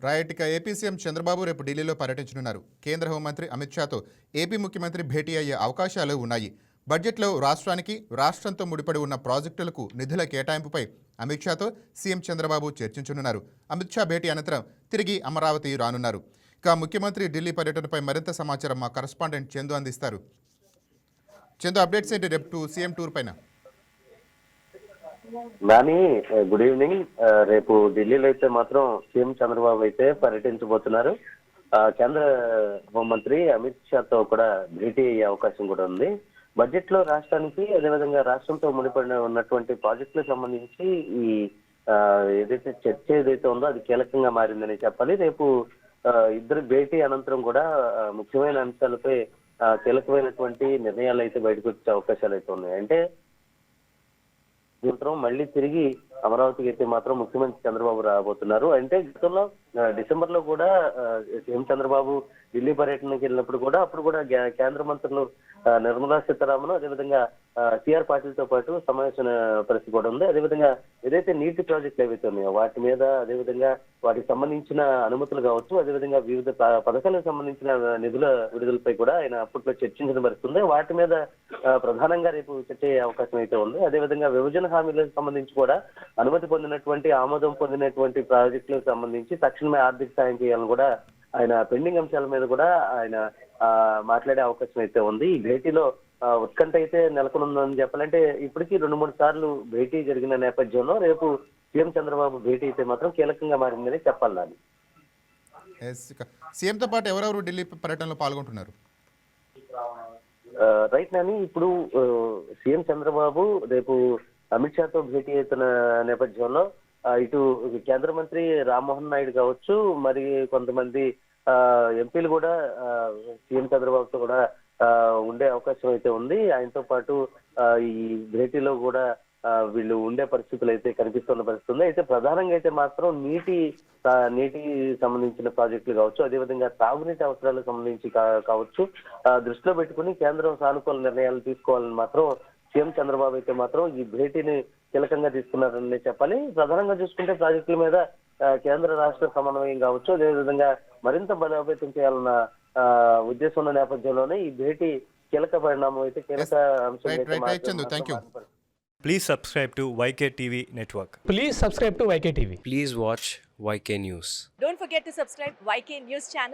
Right. ఇక AP CM Chandrababu రేపు ఢిల్లీలో పర్యటించనున్నారు. కేంద్ర హోంమంత్రి అమిత్ షాతో ఏపీ ముఖ్యమంత్రి భేటీ అయ్యే అవకాశాలు ఉన్నాయి. బడ్జెట్లో రాష్ట్రానికి, రాష్ట్రంతో ముడిపడి ఉన్న ప్రాజెక్టులకు నిధుల కేటాయింపుపై అమిత్ షాతో సీఎం చంద్రబాబు చర్చించనున్నారు. అమిత్ షా భేటీ అనంతరం తిరిగి అమరావతి రానున్నారు. ఇక ముఖ్యమంత్రి ఢిల్లీ పర్యటనపై మరింత సమాచారం మా కరస్పాండెంట్ చందు అందిస్తారు. చందు, అప్డేట్స్ ఏంటి రేపు సీఎం టూర్ పైన? Nani, good evening. రేపు ఢిల్లీలో అయితే మాత్రం సీఎం చంద్రబాబు అయితే పర్యటించబోతున్నారు. కేంద్ర హోంమంత్రి అమిత్ షాతో కూడా భేటీ అయ్యే అవకాశం కూడా ఉంది. బడ్జెట్ లో రాష్ట్రానికి, అదేవిధంగా రాష్ట్రంతో ముడిపడిన ఉన్నటువంటి ప్రాజెక్టులకు సంబంధించి ఈ ఏదైతే చర్చ ఏదైతే ఉందో అది కీలకంగా మారిందని చెప్పాలి. రేపు ఇద్దరు భేటీ అనంతరం కూడా ముఖ్యమైన అంశాలపై కీలకమైనటువంటి నిర్ణయాలు అయితే బయటకు వచ్చే అవకాశాలు అయితే ఉన్నాయి. అంటే మళ్ళీ తిరిగి అమరావతికి అయితే మాత్రం ముఖ్యమంత్రి చంద్రబాబు రాబోతున్నారు. అంటే గతంలో డిసెంబర్ లో కూడా సీఎం చంద్రబాబు ఢిల్లీ పర్యటనకి వెళ్ళినప్పుడు కూడా అప్పుడు కూడా కేంద్ర మంత్రులు నిర్మలా సీతారామన్, అదేవిధంగా సిఆర్ పాటిల్తో పాటు సమావేశం పరిస్థితి కూడా ఉంది. అదేవిధంగా ఏదైతే నీటి ప్రాజెక్టులు ఏవైతే ఉన్నాయో వాటి మీద, అదేవిధంగా వాటికి సంబంధించిన అనుమతులు కావచ్చు, అదేవిధంగా వివిధ పథకాలకు సంబంధించిన నిధుల విడుదలపై కూడా ఆయన అప్పట్లో చర్చించడం పరిస్థితుంది. వాటి మీద ప్రధానంగా రేపు చర్చ అయ్యే అవకాశం అయితే ఉంది. అదేవిధంగా విభజన హామీలకు సంబంధించి కూడా అనుమతి పొందినటువంటి, ఆమోదం పొందినటువంటి ప్రాజెక్టులకు సంబంధించి తక్షణమే ఆర్థిక సాయం చేయాలని కూడా ఆయన పెండింగ్ అంశాల మీద కూడా ఆయన మాట్లాడే అవకాశం అయితే ఉంది. ఈ భేటీలో ఉత్కంఠ అయితే నెలకొనుందని చెప్పాలంటే ఇప్పటికీ 2-3 సార్లు భేటీ జరిగిన నేపథ్యంలో రేపు సీఎం చంద్రబాబు భేటీ అయితే మాత్రం కీలకంగా మారిందని చెప్పాలి. నాని, సీఎంతో పాటు ఎవరెవరు ఢిల్లీ పర్యటనలో పాల్గొంటున్నారు? రైట్ నాని, ఇప్పుడు సీఎం చంద్రబాబు రేపు అమిత్ షాతో భేటీ అవుతున్న నేపథ్యంలో ఇటు కేంద్ర మంత్రి రామ్మోహన్ నాయుడు కావచ్చు, మరి కొంతమంది ఎంపీలు కూడా సీఎం చంద్రబాబుతో కూడా ఉండే అవకాశం అయితే ఉంది. ఆయనతో పాటు ఈ భేటీలో కూడా వీళ్ళు ఉండే పరిస్థితులు అయితే కనిపిస్తున్న పరిస్థితుంది. అయితే ప్రధానంగా అయితే మాత్రం నీటి సంబంధించిన ప్రాజెక్టులు కావచ్చు, అదేవిధంగా తాగునీటి అవసరాలకు సంబంధించి కావచ్చు దృష్టిలో పెట్టుకుని కేంద్రం సానుకూల నిర్ణయాలు తీసుకోవాలని మాత్రం సీఎం చంద్రబాబు అయితే మాత్రం ఈ భేటీని కీలకంగా తీసుకున్నారని చెప్పాలి. ప్రధానంగా చూసుకుంటే ప్రాజెక్టుల మీద కేంద్ర రాష్ట్ర సమన్వయం కావచ్చు, అదేవిధంగా మరింత బలోపేతం చేయాలన్న ఉద్దేశం ఉన్న నేపథ్యంలోనే ఈ భేటీ కీలక పరిణామం అయితే కీలక అంశం. Please subscribe to YK TV Network. Please subscribe to YK TV. Please watch YK News. Don't forget to subscribe YK News channel.